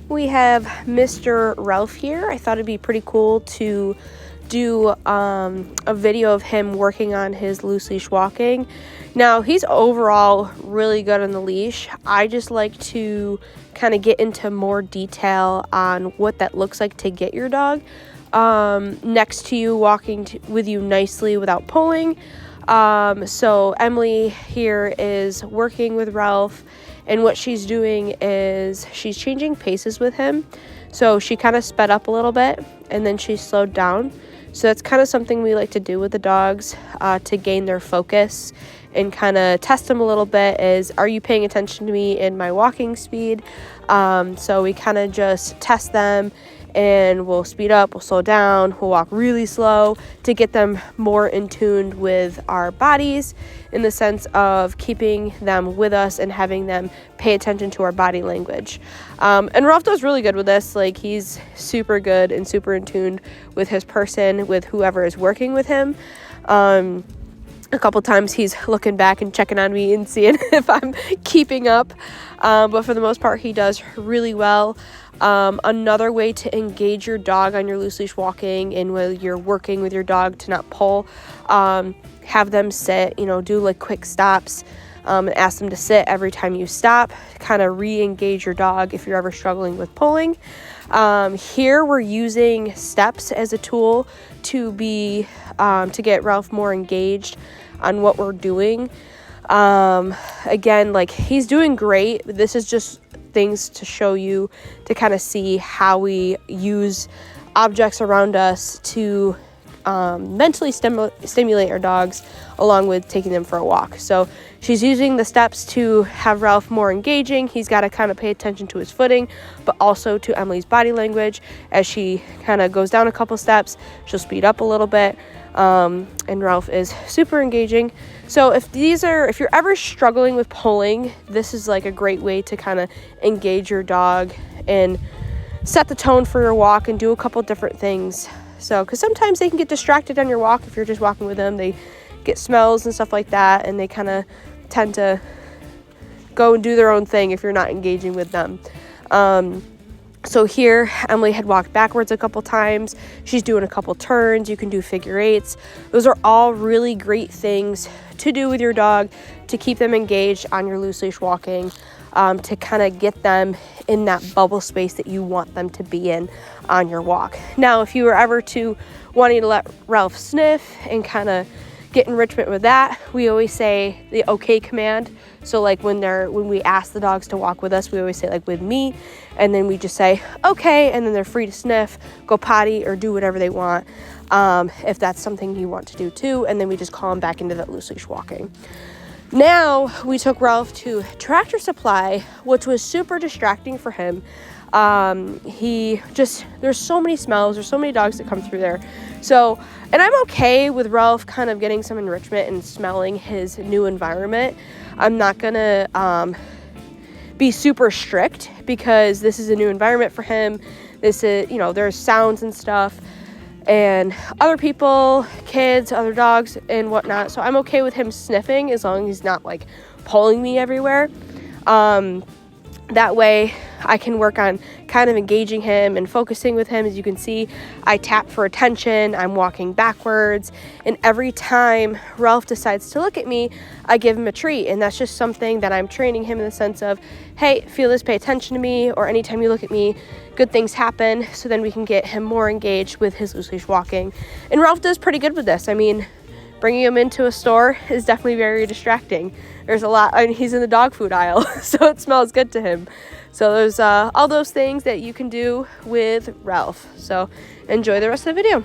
We have Mr. Ralph here. I thought it'd be pretty cool to do a video of him working on his loose leash walking. Now, he's overall really good on the leash. I just like to kind of get into more detail on what that looks like to get your dog next to you, walking with you nicely without pulling. So Emily here is working with Ralph, and what she's doing is she's changing paces with him. So she kind of sped up a little bit and then she slowed down. So that's kind of something we like to do with the dogs to gain their focus and kind of test them a little bit is, are you paying attention to me in my walking speed? So we kind of just test them, and we'll speed up, we'll slow down, we'll walk really slow to get them more in tune with our bodies in the sense of keeping them with us and having them pay attention to our body language. And Ralph does really good with this. Like, he's super good and super in tune with his person, with whoever is working with him. A couple times he's looking back and checking on me and seeing if I'm keeping up. But for the most part, he does really well. Another way to engage your dog on your loose leash walking and when you're working with your dog to not pull, have them sit, do like quick stops, and ask them to sit every time you stop, kind of re-engage your dog if you're ever struggling with pulling. Here we're using steps as a tool to get Ralph more engaged on what we're doing. Again, like, he's doing great. This is just things to show you to kind of see how we use objects around us to mentally stimulate our dogs along with taking them for a walk. So she's using the steps to have Ralph more engaging. He's got to kind of pay attention to his footing, but also to Emily's body language. As she kind of goes down a couple steps, she'll speed up a little bit, and Ralph is super engaging. So if you're ever struggling with pulling, this is like a great way to kind of engage your dog and set the tone for your walk and do a couple different things. So, because sometimes they can get distracted on your walk if you're just walking with them. They get smells and stuff like that, and they kind of tend to go and do their own thing if you're not engaging with them. So here, Emily had walked backwards a couple times. She's doing a couple turns. You can do figure eights. Those are all really great things to do with your dog to keep them engaged on your loose leash walking, to kind of get them in that bubble space that you want them to be in on your walk. Now, if you were ever wanting to let Ralph sniff and kind of get enrichment with that, we always say the okay command. So like when we ask the dogs to walk with us, we always say like with me, and then we just say okay, and then they're free to sniff, go potty, or do whatever they want, if that's something you want to do too, and then we just call them back into that loose leash walking. Now we took Ralph to Tractor Supply, which was super distracting for him. There's so many smells, there's so many dogs that come through there. So, and I'm okay with Ralph kind of getting some enrichment and smelling his new environment. I'm not gonna be super strict because this is a new environment for him. This is, there's sounds and stuff, and other people, kids, other dogs and whatnot. So I'm okay with him sniffing as long as he's not like pulling me everywhere. That way I can work on kind of engaging him and focusing with him. As you can see, I tap for attention, I'm walking backwards, and every time Ralph decides to look at me, I give him a treat. And that's just something that I'm training him in the sense of, hey, feel this, pay attention to me, or anytime you look at me, good things happen. So then we can get him more engaged with his loose leash walking. And Ralph does pretty good with this. I mean, bringing him into a store is definitely very distracting. There's a lot, he's in the dog food aisle, so it smells good to him. So there's all those things that you can do with Ralph. So enjoy the rest of the video.